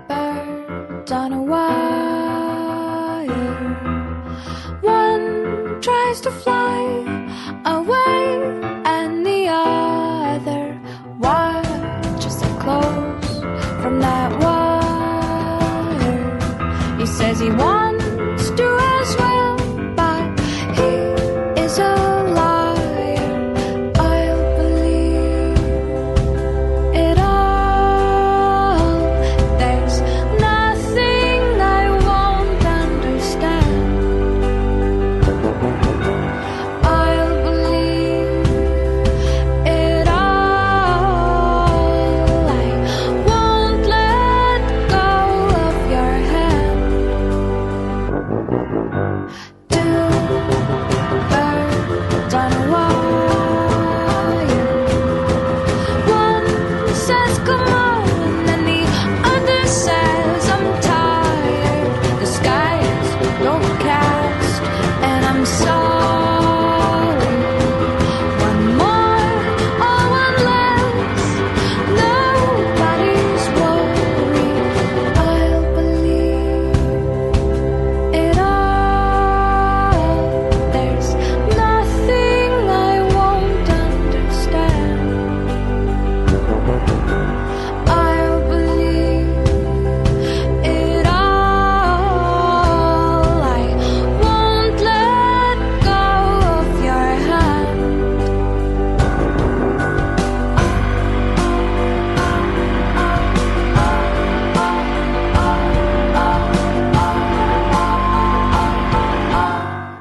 birds on a wire. One tries to fly away, and the other watches it close from that wire. He says he wants to as well, but he is a liar. I'll believe it all. There's nothing I won't understand. I'll believe it all. I won't let go of your hand. Two birds on a wire. One says come on, and the other says I'm tired. The sky is overcast, and I'm sorry. One more or one less, nobody's worried. I'll believe it all. There's nothing I won't understand. I'll believe it all. I won't let go of your hand.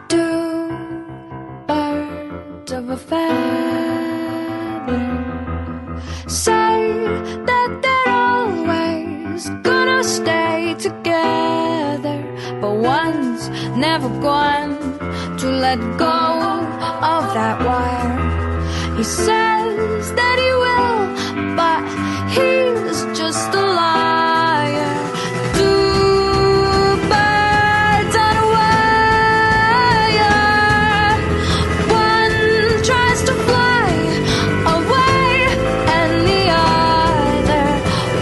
Two birds of a feather say that they're always gonna stay together, but one's never going to let go of that wire. He says that he will, but he's just a liar. Two birds on a wire. One tries to fly away, and the other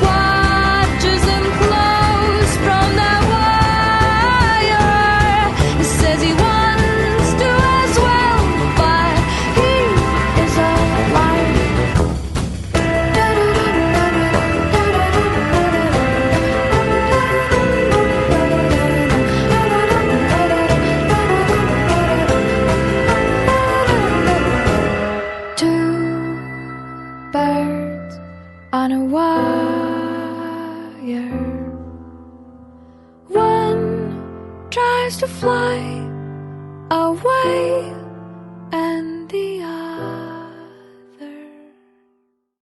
watches him close from that wire. He says he wants to as well, but he is a liar. Two birds on a wire. One tries to fly away, and